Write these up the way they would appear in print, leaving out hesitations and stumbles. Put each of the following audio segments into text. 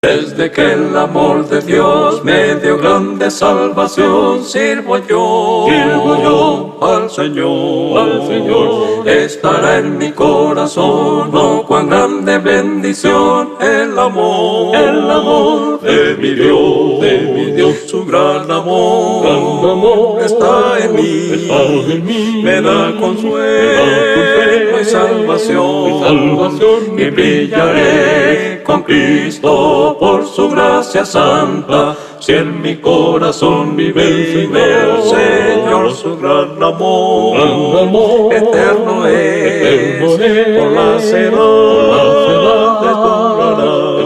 Desde que el amor de Dios me dio grande salvación, sirvo yo al Señor. Estará en mi corazón, oh cuán grande bendición, el amor de mi Dios, su gran amor está en mí, me da consuelo y salvación, y brillaré con Cristo por su gracia santa. Si en mi corazón vive el Señor, su gran amor eterno es, por la edad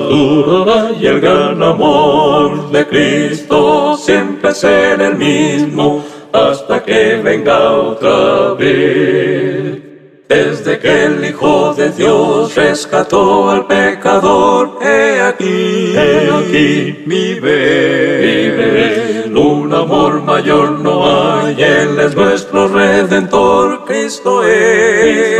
durará, y el gran amor de Cristo siempre será el mismo, hasta que venga otra vez. Desde que el Hijo de Dios rescató al pecador, he aquí vive. Un amor mayor no hay, Él es nuestro Redentor, Cristo es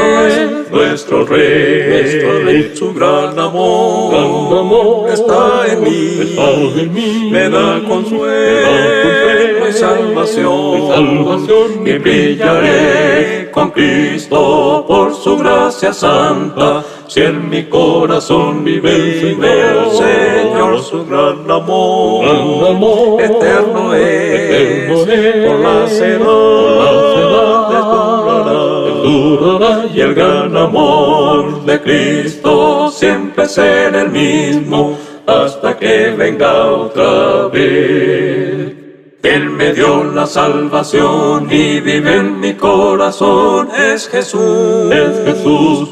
nuestro Rey. Su gran amor está en mí, me da consuelo y salvación, y brillaré con Cristo por su gracia santa. Si en mi corazón vive el Señor, su gran amor eterno es, por la edades durará, y el gran amor de Cristo siempre será el mismo, hasta que venga otra vez. Él me dio la salvación y vive en mi corazón, es Jesús,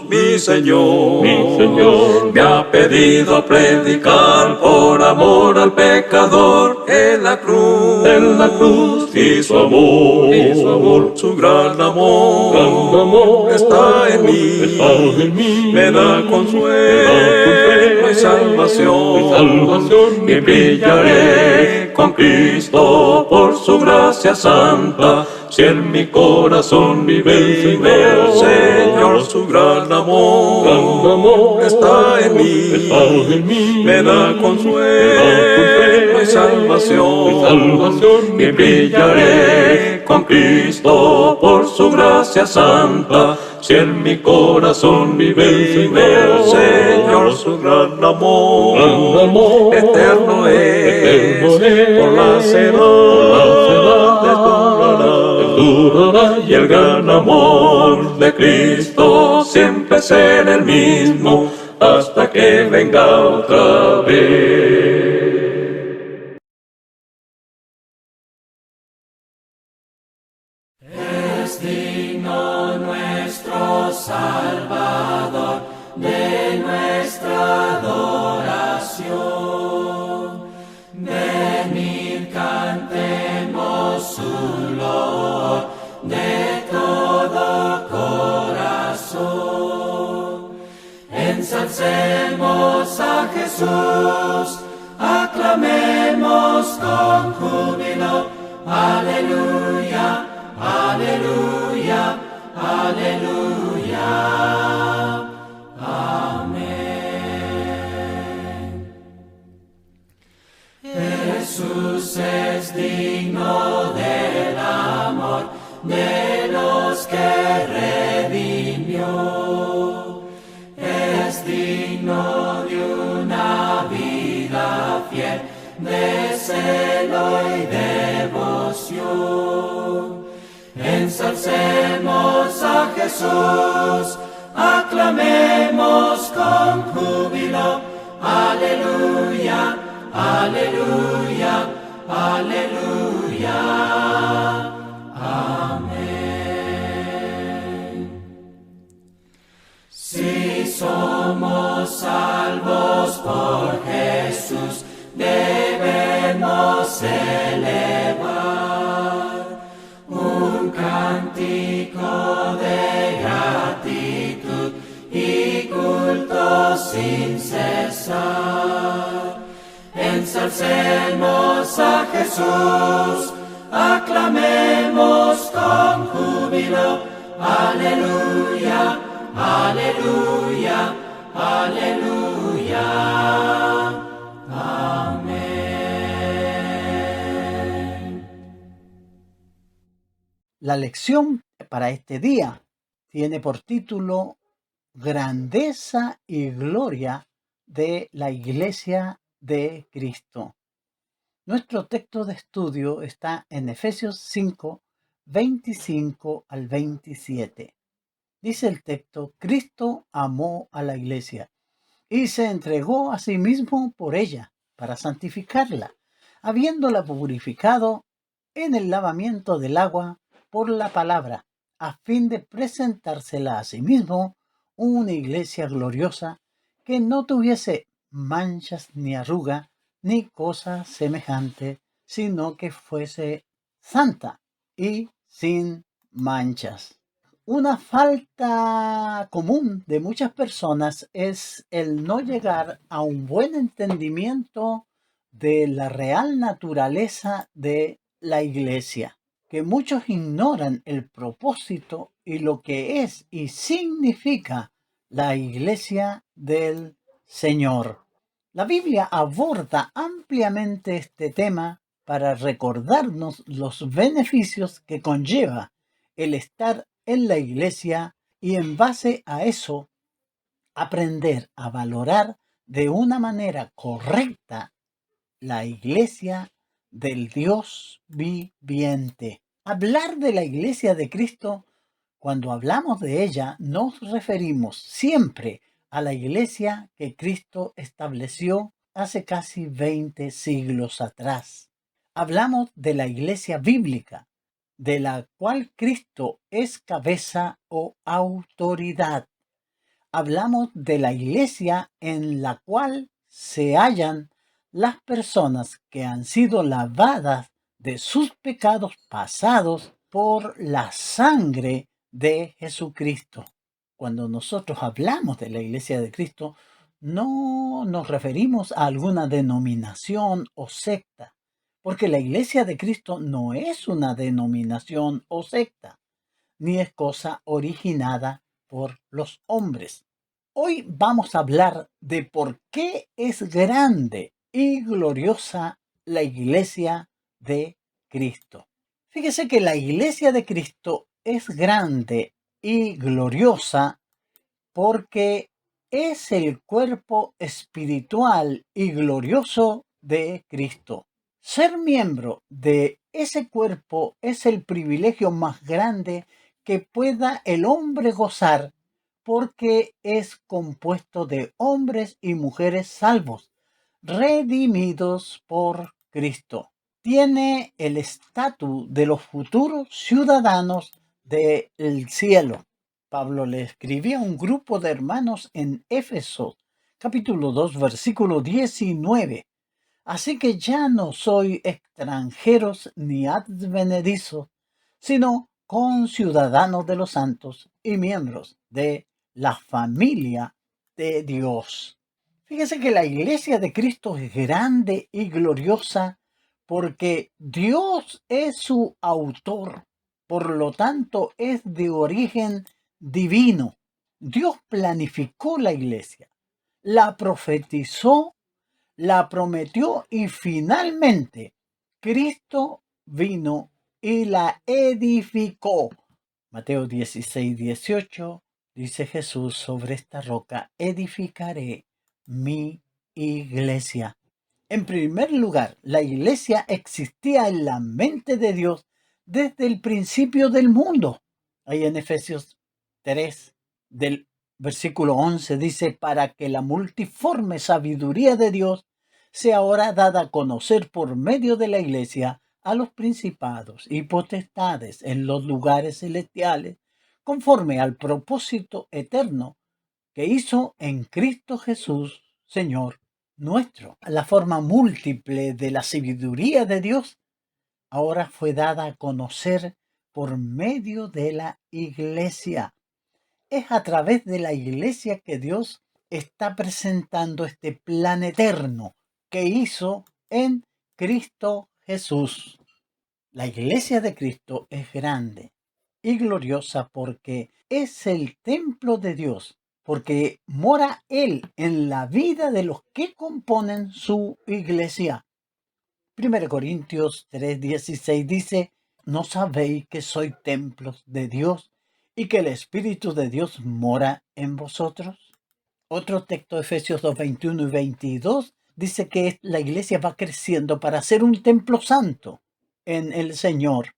mi Señor. Me ha pedido predicar por amor al pecador en la cruz, y su amor, su gran amor está en mí, me da consuelo y salvación, y brillaré con Cristo por su gracia santa. Si en mi corazón vive el Señor, su gran amor está en mí, me da consuelo y salvación, y brillaré con Cristo por su gracia santa. Si en mi corazón vive el Señor, su gran amor eterno es, por la edades durará, y el gran amor de Cristo siempre será el mismo, hasta que venga otra vez. Es digno nuestro Salvador de nuestra adoración. Venid, cantemos su loor de todo corazón. Ensalcemos a Jesús, aclamemos con júbilo. Aleluya, aleluya, aleluya. Amén. Jesús es digno del amor de los que redimió. Es digno de una vida fiel, de celo y devoción. Ensalcemos a Jesús, aclamemos con júbilo. Aleluya, aleluya, aleluya. Amén. Si somos salvos por Jesús, debemos elevar un cántico de gratitud y culto sin cesar. Ensalcemos a Jesús, aclamemos con júbilo. Aleluya, aleluya, aleluya. La lección para este día tiene por título Grandeza y Gloria de la Iglesia de Cristo. Nuestro texto de estudio está en Efesios 5, 25 al 27. Dice el texto: Cristo amó a la iglesia y se entregó a sí mismo por ella, para santificarla, habiéndola purificado en el lavamiento del agua por la palabra, a fin de presentársela a sí mismo una iglesia gloriosa, que no tuviese manchas ni arruga, ni cosa semejante, sino que fuese santa y sin manchas. Una falta común de muchas personas es el no llegar a un buen entendimiento de la real naturaleza de la iglesia, que muchos ignoran el propósito y lo que es y significa la iglesia del Señor. La Biblia aborda ampliamente este tema para recordarnos los beneficios que conlleva el estar en la iglesia y, en base a eso, aprender a valorar de una manera correcta la iglesia del Dios viviente. Hablar de la iglesia de Cristo, cuando hablamos de ella, nos referimos siempre a la iglesia que Cristo estableció hace casi 20 siglos atrás. Hablamos de la iglesia bíblica, de la cual Cristo es cabeza o autoridad. Hablamos de la iglesia en la cual se hallan las personas que han sido lavadas de sus pecados pasados por la sangre de Jesucristo. Cuando nosotros hablamos de la iglesia de Cristo, no nos referimos a alguna denominación o secta, porque la iglesia de Cristo no es una denominación o secta, ni es cosa originada por los hombres. Hoy vamos a hablar de por qué es grande y gloriosa la iglesia de Cristo. Fíjese que la iglesia de Cristo es grande y gloriosa porque es el cuerpo espiritual y glorioso de Cristo. Ser miembro de ese cuerpo es el privilegio más grande que pueda el hombre gozar, porque es compuesto de hombres y mujeres salvos, redimidos por Cristo. Tiene el estatus de los futuros ciudadanos del cielo. Pablo le escribía a un grupo de hermanos en Éfeso, capítulo 2, versículo 19. Así que ya no soy extranjeros ni advenedizos, sino conciudadanos de los santos y miembros de la familia de Dios. Fíjese que la iglesia de Cristo es grande y gloriosa porque Dios es su autor, por lo tanto es de origen divino. Dios planificó la iglesia, la profetizó, la prometió y finalmente Cristo vino y la edificó. Mateo 16, 18 dice Jesús: sobre esta roca edificaré mi iglesia. En primer lugar, la iglesia existía en la mente de Dios desde el principio del mundo. Ahí en Efesios 3, del versículo 11, dice: para que la multiforme sabiduría de Dios sea ahora dada a conocer por medio de la iglesia a los principados y potestades en los lugares celestiales, conforme al propósito eterno que hizo en Cristo Jesús, Señor nuestro. La forma múltiple de la sabiduría de Dios ahora fue dada a conocer por medio de la iglesia. Es a través de la iglesia que Dios está presentando este plan eterno que hizo en Cristo Jesús. La iglesia de Cristo es grande y gloriosa porque es el templo de Dios, porque mora Él en la vida de los que componen su iglesia. 1 Corintios 3:16 dice: ¿No sabéis que sois templos de Dios y que el Espíritu de Dios mora en vosotros? Otro texto, Efesios 2, 21 y 22, dice que la iglesia va creciendo para ser un templo santo en el Señor,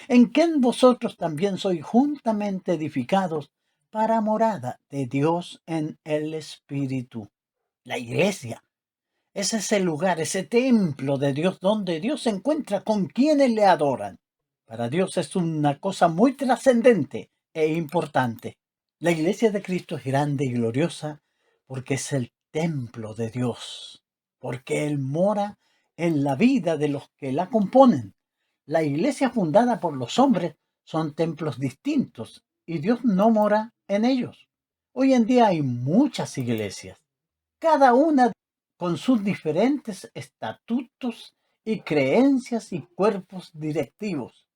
en quien vosotros también sois juntamente edificados para morada de Dios en el Espíritu. La iglesia, ese es el lugar, ese templo de Dios donde Dios se encuentra con quienes le adoran. Para Dios es una cosa muy trascendente e importante. La iglesia de Cristo es grande y gloriosa porque es el templo de Dios, porque Él mora en la vida de los que la componen. La iglesia fundada por los hombres son templos distintos y Dios no mora en ellos. Hoy en día hay muchas iglesias, cada una con sus diferentes estatutos y creencias y cuerpos directivos.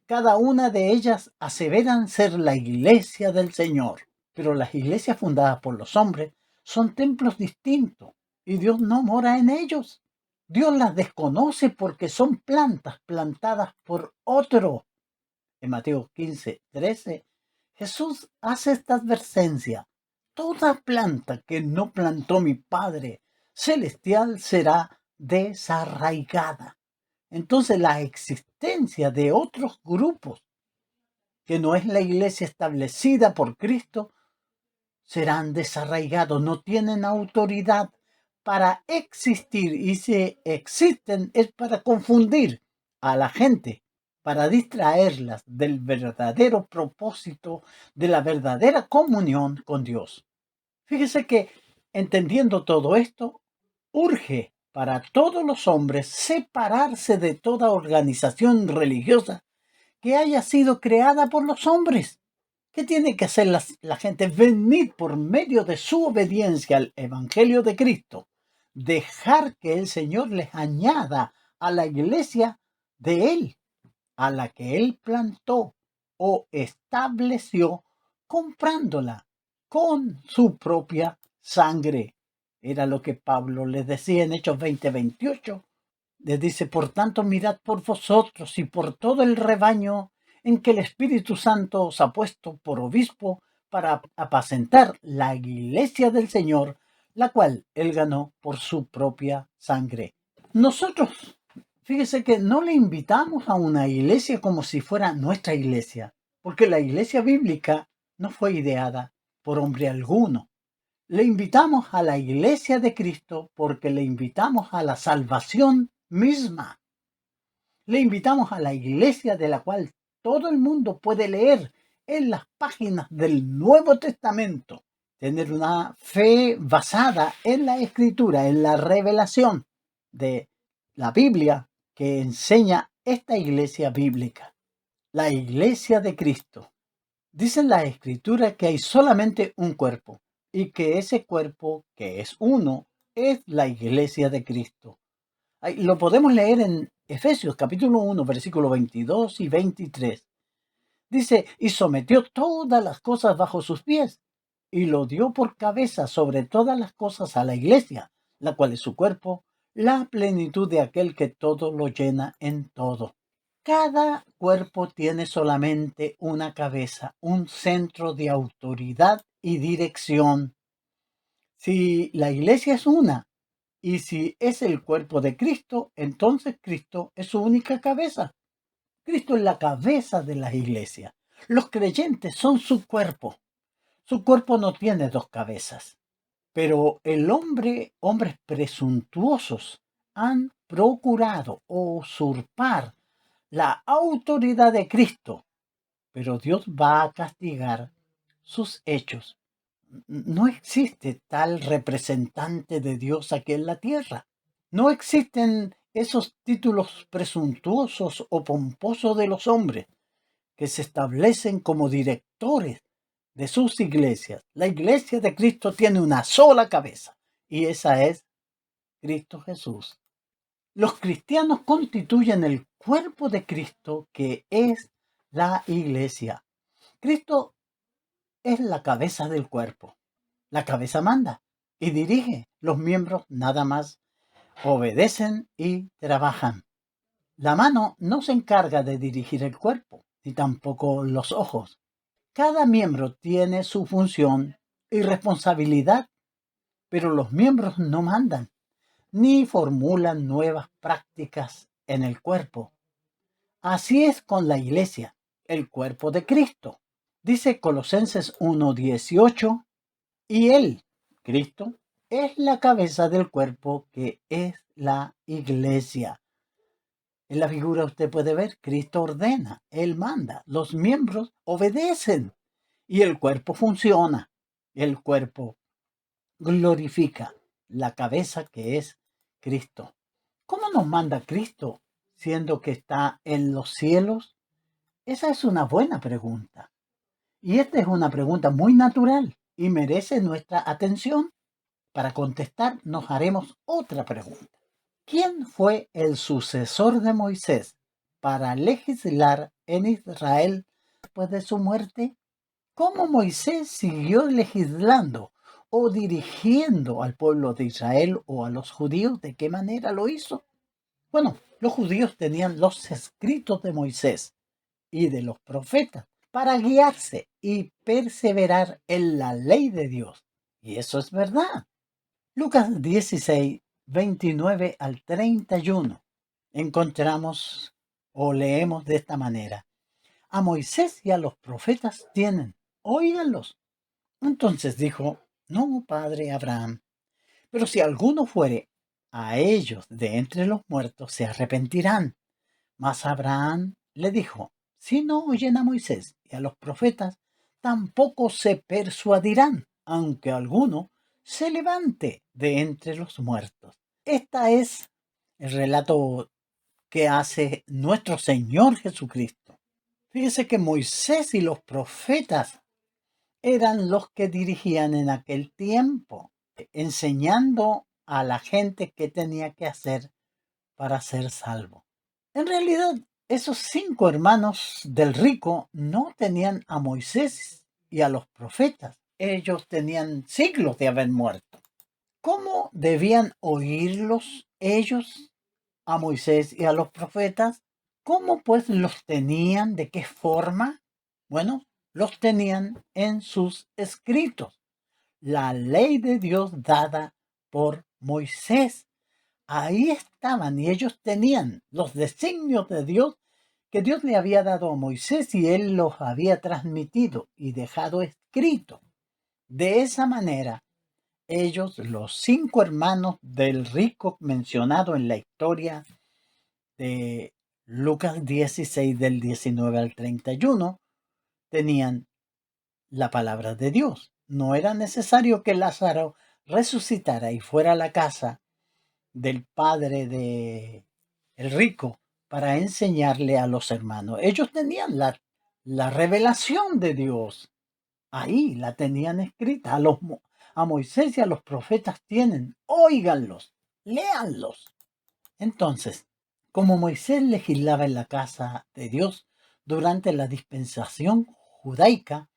Cada una de ellas aseveran ser la iglesia del Señor, pero las iglesias fundadas por los hombres son templos distintos y Dios no mora en ellos. Dios las desconoce porque son plantas plantadas por otro. En Mateo 15, 13, Jesús hace esta advertencia. Toda planta que no plantó mi Padre Celestial será desarraigada. Entonces la existencia de otros grupos que no es la iglesia establecida por Cristo serán desarraigados, no tienen autoridad para existir y si existen es para confundir a la gente, para distraerlas del verdadero propósito de la verdadera comunión con Dios. Fíjese que entendiendo todo esto, urge para todos los hombres separarse de toda organización religiosa que haya sido creada por los hombres. ¿Qué tiene que hacer la gente? Venir por medio de su obediencia al Evangelio de Cristo. Dejar que el Señor les añada a la iglesia de Él, a la que Él plantó o estableció, comprándola con su propia sangre. Era lo que Pablo les decía en Hechos 20:28. Les dice, por tanto, mirad por vosotros y por todo el rebaño en que el Espíritu Santo os ha puesto por obispo para apacentar la iglesia del Señor, la cual él ganó por su propia sangre. Nosotros, fíjese que no le invitamos a una iglesia como si fuera nuestra iglesia, porque la iglesia bíblica no fue ideada por hombre alguno. Le invitamos a la iglesia de Cristo porque le invitamos a la salvación misma. Le invitamos a la iglesia de la cual todo el mundo puede leer en las páginas del Nuevo Testamento, tener una fe basada en la Escritura, en la revelación de la Biblia que enseña esta iglesia bíblica, la iglesia de Cristo. Dicen las Escrituras que hay solamente un cuerpo y que ese cuerpo, que es uno, es la iglesia de Cristo. Lo podemos leer en Efesios capítulo 1, versículos 22 y 23. Dice, y sometió todas las cosas bajo sus pies, y lo dio por cabeza sobre todas las cosas a la iglesia, la cual es su cuerpo, la plenitud de aquel que todo lo llena en todo. Cada cuerpo tiene solamente una cabeza, un centro de autoridad y dirección. Si la iglesia es una, y si es el cuerpo de Cristo, entonces Cristo es su única cabeza. Cristo es la cabeza de la iglesia. Los creyentes son su cuerpo. Su cuerpo no tiene dos cabezas. Pero hombres presuntuosos, han procurado usurpar la autoridad de Cristo. Pero Dios va a castigar sus hechos. No existe tal representante de Dios aquí en la tierra. No existen esos títulos presuntuosos o pomposos de los hombres que se establecen como directores de sus iglesias. La iglesia de Cristo tiene una sola cabeza y esa es Cristo Jesús. Los cristianos constituyen el cuerpo de Cristo, que es la iglesia. Cristo es la cabeza del cuerpo. La cabeza manda y dirige. Los miembros nada más obedecen y trabajan. La mano no se encarga de dirigir el cuerpo, ni tampoco los ojos. Cada miembro tiene su función y responsabilidad, pero los miembros no mandan, ni formulan nuevas prácticas en el cuerpo. Así es con la iglesia, el cuerpo de Cristo. Dice Colosenses 1:18, y Él, Cristo, es la cabeza del cuerpo que es la iglesia. En la figura usted puede ver, Cristo ordena, Él manda, los miembros obedecen y el cuerpo funciona. El cuerpo glorifica la cabeza que es Cristo. ¿Cómo nos manda Cristo siendo que está en los cielos? Esa es una buena pregunta. Y esta es una pregunta muy natural y merece nuestra atención. Para contestar, nos haremos otra pregunta. ¿Quién fue el sucesor de Moisés para legislar en Israel después de su muerte? ¿Cómo Moisés siguió legislando o dirigiendo al pueblo de Israel o a los judíos? ¿De qué manera lo hizo? Bueno, los judíos tenían los escritos de Moisés y de los profetas para guiarse y perseverar en la ley de Dios. Y eso es verdad. Lucas 16, 29 al 31. Encontramos o leemos de esta manera. A Moisés y a los profetas tienen, óiganlos. Entonces dijo, no, padre Abraham, pero si alguno fuere a ellos de entre los muertos, se arrepentirán. Mas Abraham le dijo, si no oyen a Moisés y a los profetas, tampoco se persuadirán, aunque alguno se levante de entre los muertos. Este es el relato que hace nuestro Señor Jesucristo. Fíjese que Moisés y los profetas eran los que dirigían en aquel tiempo, enseñando a la gente qué tenía que hacer para ser salvo. En realidad, esos 5 hermanos del rico no tenían a Moisés y a los profetas. Ellos tenían siglos de haber muerto. ¿Cómo debían oírlos ellos a Moisés y a los profetas? ¿Cómo pues los tenían? ¿De qué forma? Bueno, los tenían en sus escritos. La ley de Dios dada por Moisés. Ahí estaban y ellos tenían los designios de Dios que Dios le había dado a Moisés y él los había transmitido y dejado escrito. De esa manera, ellos, los 5 hermanos del rico mencionado en la historia de Lucas 16 del 19 al 31, tenían la palabra de Dios. No era necesario que Lázaro resucitara y fuera a la casa del padre de el rico para enseñarle a los hermanos. Ellos tenían la revelación de Dios. Ahí la tenían escrita. A Moisés y a los profetas tienen. Óiganlos, léanlos. Entonces, como Moisés legislaba en la casa de Dios durante la dispensación judaica,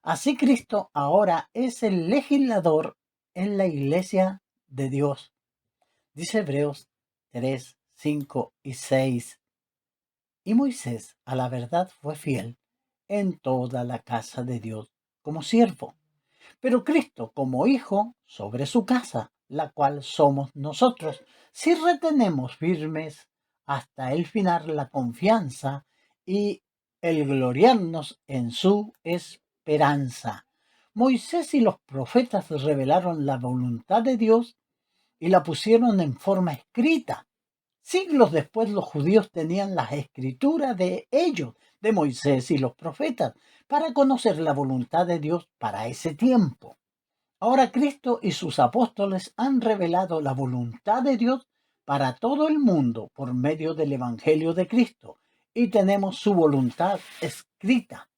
así Cristo ahora es el legislador en la iglesia de Dios. Dice Hebreos 3, 5 y 6. Y Moisés, a la verdad, fue fiel en toda la casa de Dios como siervo, pero Cristo como hijo sobre su casa, la cual somos nosotros, si retenemos firmes hasta el final la confianza y el gloriarnos en su esperanza. Moisés y los profetas revelaron la voluntad de Dios y la pusieron en forma escrita. Siglos después los judíos tenían las escrituras de ellos, de Moisés y los profetas, para conocer la voluntad de Dios para ese tiempo. Ahora Cristo y sus apóstoles han revelado la voluntad de Dios para todo el mundo por medio del Evangelio de Cristo y tenemos su voluntad escrita.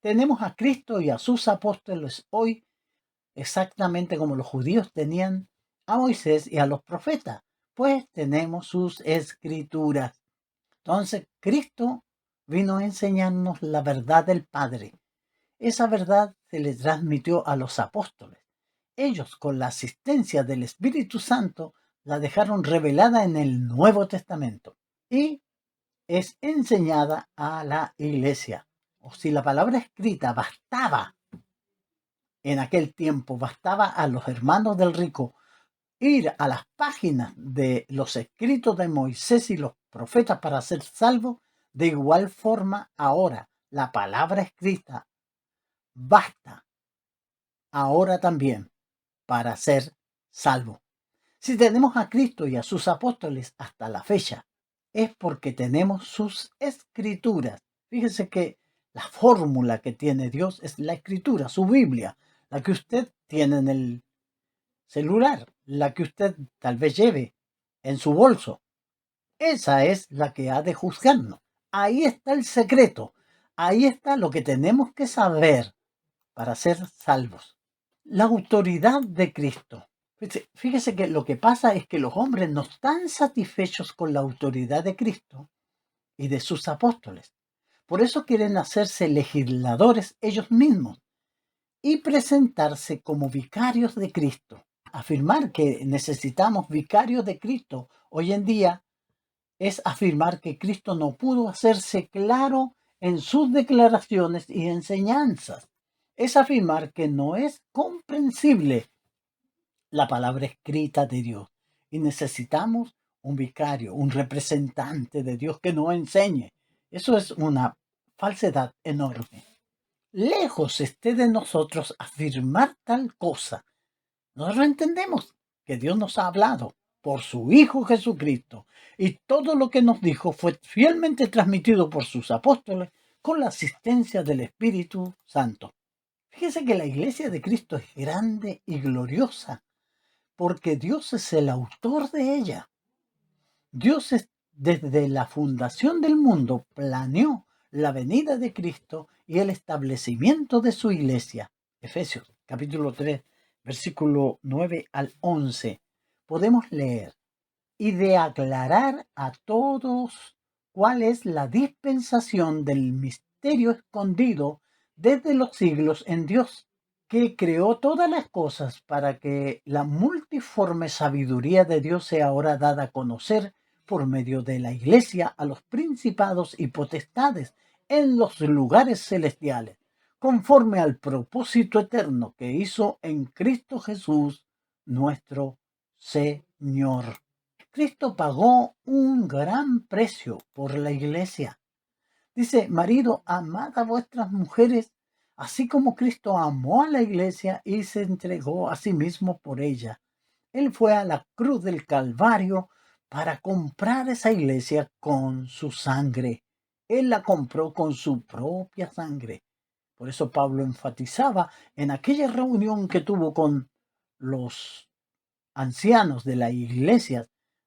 Tenemos a Cristo y a sus apóstoles hoy exactamente como los judíos tenían a Moisés y a los profetas, pues tenemos sus escrituras. Entonces, Cristo vino a enseñarnos la verdad del Padre. Esa verdad se le transmitió a los apóstoles. Ellos, con la asistencia del Espíritu Santo, la dejaron revelada en el Nuevo Testamento. Y es enseñada a la iglesia. O si la palabra escrita bastaba en aquel tiempo, bastaba a los hermanos del rico ir a las páginas de los escritos de Moisés y los profetas para ser salvos, de igual forma ahora la palabra escrita basta ahora también para ser salvo. Si tenemos a Cristo y a sus apóstoles hasta la fecha, es porque tenemos sus escrituras. Fíjese que la fórmula que tiene Dios es la escritura, su Biblia, la que usted tiene en el celular, la que usted tal vez lleve en su bolso. Esa es la que ha de juzgarnos. Ahí está el secreto. Ahí está lo que tenemos que saber para ser salvos. La autoridad de Cristo. Fíjese que lo que pasa es que los hombres no están satisfechos con la autoridad de Cristo y de sus apóstoles. Por eso quieren hacerse legisladores ellos mismos y presentarse como vicarios de Cristo. Afirmar que necesitamos vicarios de Cristo hoy en día es afirmar que Cristo no pudo hacerse claro en sus declaraciones y enseñanzas. Es afirmar que no es comprensible la palabra escrita de Dios y necesitamos un vicario, un representante de Dios que nos enseñe. Eso es una falsedad enorme. Lejos esté de nosotros afirmar tal cosa. Nosotros entendemos que Dios nos ha hablado por su Hijo Jesucristo y todo lo que nos dijo fue fielmente transmitido por sus apóstoles con la asistencia del Espíritu Santo. Fíjese que la iglesia de Cristo es grande y gloriosa porque Dios es el autor de ella. Dios desde la fundación del mundo planeó la venida de Cristo y el establecimiento de su iglesia. Efesios capítulo 3, versículo 9 al 11. Podemos leer: y de aclarar a todos cuál es la dispensación del misterio escondido desde los siglos en Dios, que creó todas las cosas para que la multiforme sabiduría de Dios sea ahora dada a conocer por medio de la iglesia a los principados y potestades en los lugares celestiales, conforme al propósito eterno que hizo en Cristo Jesús, nuestro Señor. Cristo pagó un gran precio por la iglesia. Dice: marido, amad a vuestras mujeres, así como Cristo amó a la iglesia y se entregó a sí mismo por ella. Él fue a la cruz del Calvario para comprar esa iglesia con su sangre. Él la compró con su propia sangre. Por eso Pablo enfatizaba en aquella reunión que tuvo con los ancianos de la iglesia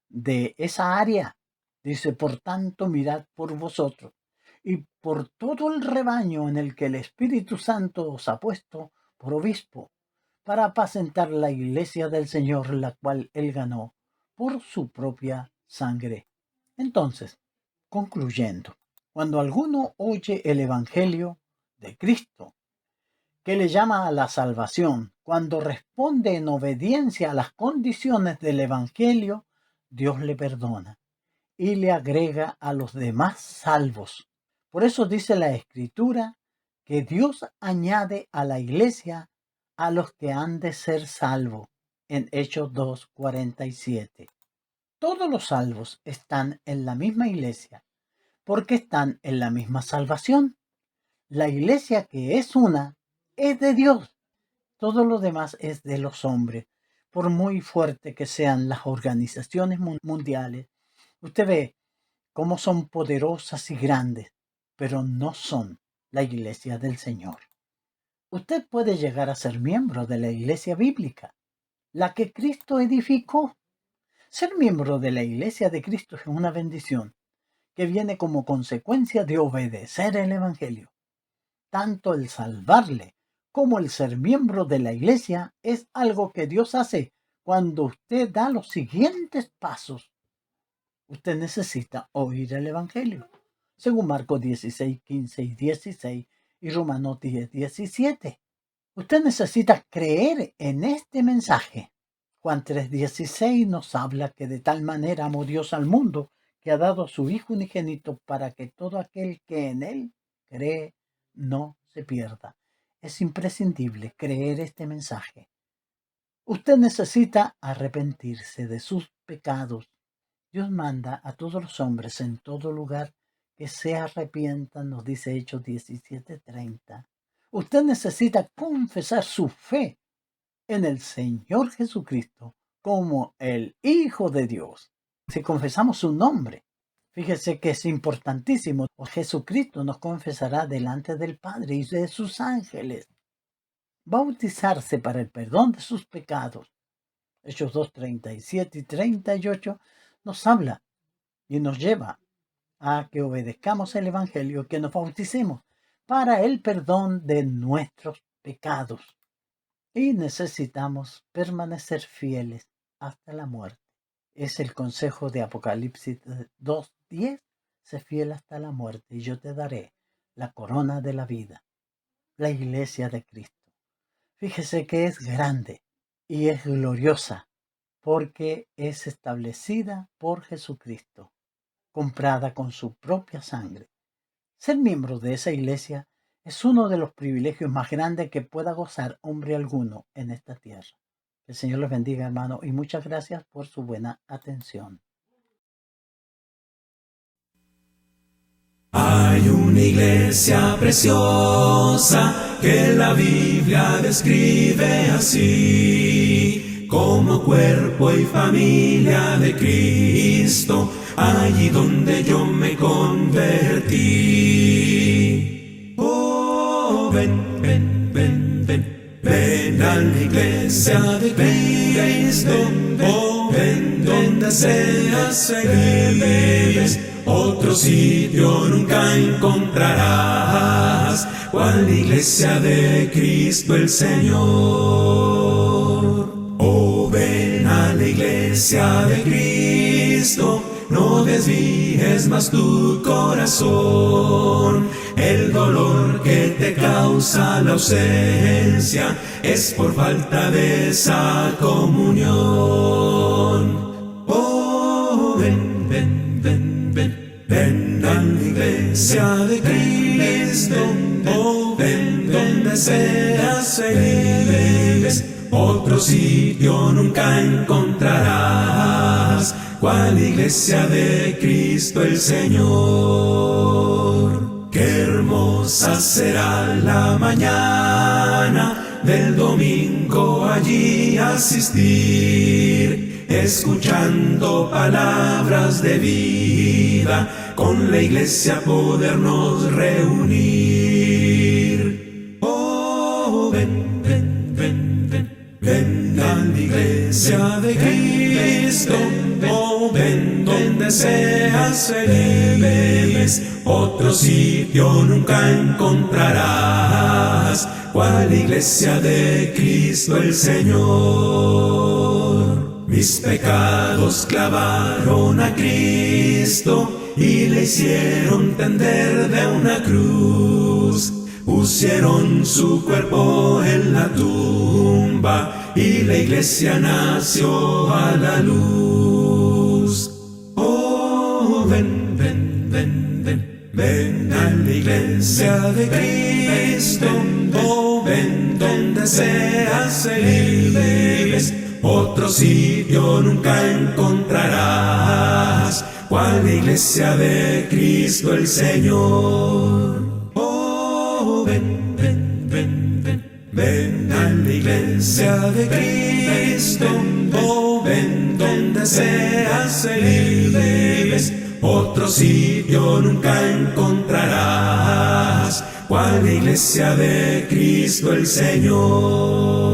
de esa área. Dice: por tanto, mirad por vosotros y por todo el rebaño en el que el Espíritu Santo os ha puesto por obispo, para apacentar la iglesia del Señor, la cual él ganó por su propia sangre. Entonces, concluyendo, cuando alguno oye el Evangelio de Cristo, que le llama a la salvación, cuando responde en obediencia a las condiciones del Evangelio, Dios le perdona y le agrega a los demás salvos. Por eso dice la Escritura que Dios añade a la iglesia a los que han de ser salvos, en Hechos 2:47. Todos los salvos están en la misma iglesia porque están en la misma salvación. La iglesia, que es una, es de Dios. Todo lo demás es de los hombres. Por muy fuerte que sean las organizaciones mundiales, usted ve cómo son poderosas y grandes, pero no son la iglesia del Señor. Usted puede llegar a ser miembro de la iglesia bíblica, la que Cristo edificó. Ser miembro de la iglesia de Cristo es una bendición que viene como consecuencia de obedecer el Evangelio. Tanto el salvarle como el ser miembro de la iglesia es algo que Dios hace cuando usted da los siguientes pasos. Usted necesita oír el Evangelio, según Marcos 16, 15 y 16 y Romanos 10, 17. Usted necesita creer en este mensaje. Juan 3:16 nos habla que de tal manera amó Dios al mundo que ha dado a su Hijo unigénito para que todo aquel que en Él cree no se pierda. Es imprescindible creer este mensaje. Usted necesita arrepentirse de sus pecados. Dios manda a todos los hombres en todo lugar que se arrepientan, nos dice Hechos 17:30. Usted necesita confesar su fe en el Señor Jesucristo como el Hijo de Dios. Si confesamos su nombre, fíjese que es importantísimo. Jesucristo nos confesará delante del Padre y de sus ángeles. Bautizarse para el perdón de sus pecados. Hechos 2:37 y 38 nos habla y nos lleva a que obedezcamos el Evangelio, que nos bauticemos para el perdón de nuestros pecados. Y necesitamos permanecer fieles hasta la muerte. Es el consejo de Apocalipsis 2:10. Sé fiel hasta la muerte y yo te daré la corona de la vida. La iglesia de Cristo. Fíjese que es grande y es gloriosa porque es establecida por Jesucristo, comprada con su propia sangre. Ser miembro de esa iglesia es uno de los privilegios más grandes que pueda gozar hombre alguno en esta tierra. Que el Señor les bendiga, hermano, y muchas gracias por su buena atención. Hay una iglesia preciosa que la Biblia describe así, como cuerpo y familia de Cristo, allí donde yo me convertí. Oh, ven, ven, ven, ven, ven a la iglesia de Cristo, oh, ven donde seas feliz. Otro sitio nunca encontrarás, cual iglesia de Cristo el Señor. Oh, ven a la iglesia de Cristo, no desvíes más tu corazón. El dolor que te causa la ausencia es por falta de esa comunión. Oh, ven, ven, ven, ven. Ven a la iglesia de Cristo, oh, ven donde seas feliz. Otro sitio nunca encontrarás, cual iglesia de Cristo el Señor. Qué hermosa será la mañana del domingo allí asistir, escuchando palabras de vida, con la iglesia podernos reunir. Oh, ven, ven, ven, ven, ven a la iglesia de Cristo, oh, ven donde seas feliz. Otro sitio nunca encontrarás, cual iglesia de Cristo el Señor. Mis pecados clavaron a Cristo y le hicieron tender de una cruz. Pusieron su cuerpo en la tumba y la iglesia nació a la luz. Oh, ven, ven, ven, ven, ven a la iglesia de Cristo, oh, ven donde seas feliz. Otro sitio nunca encontrarás, cual iglesia de Cristo el Señor. Oh, ven, ven, ven, ven, ven a la iglesia de Cristo, oh, ven donde seas feliz. Otro sitio nunca encontrarás, cual iglesia de Cristo el Señor.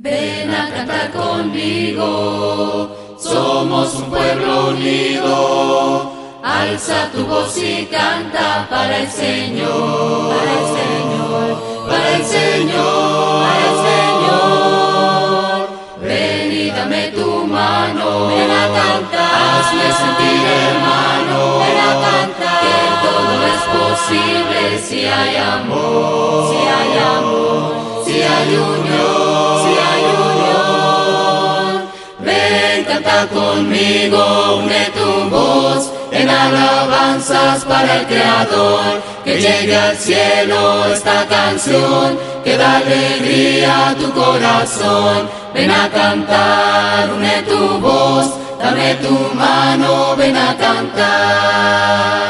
Ven a cantar conmigo, somos un pueblo unido. Alza tu voz y canta para el Señor, para el Señor, para el Señor, para el Señor. Ven y dame tu mano, ven a cantar, hazme sentir hermano, ven a cantar, que todo es posible si hay amor, si hay amor, si hay unión, si hay unión. Ven, canta canta conmigo, une tu voz en alabanzas para el Creador, que llegue al cielo esta canción, que da alegría a tu corazón. Ven a cantar, une tu voz, dame tu mano, ven a cantar.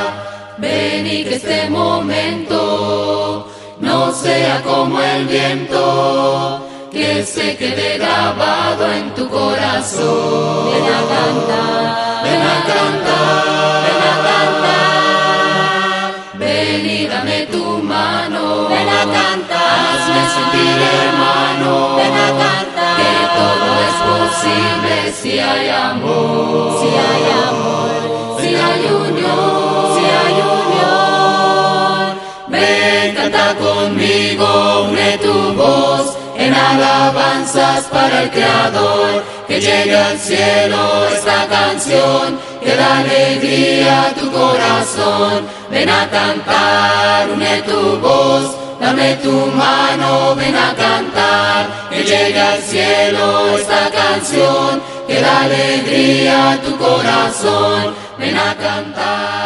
Ven y que este momento no sea como el viento, que se quede grabado en tu corazón. Ven a cantar, ven a cantar, ven a cantar. Ven y dame tu mano, ven a cantar. Hazme sentir hermano, ven a cantar. Que todo es posible si hay amor, si hay amor, si hay unión, si hay unión. Ven, canta conmigo, une tu voz en alabanzas para el Creador, que llegue al cielo esta canción, que da alegría a tu corazón. Ven a cantar, une tu voz, dame tu mano, ven a cantar, que llegue al cielo esta canción, que da alegría a tu corazón. Ven a cantar.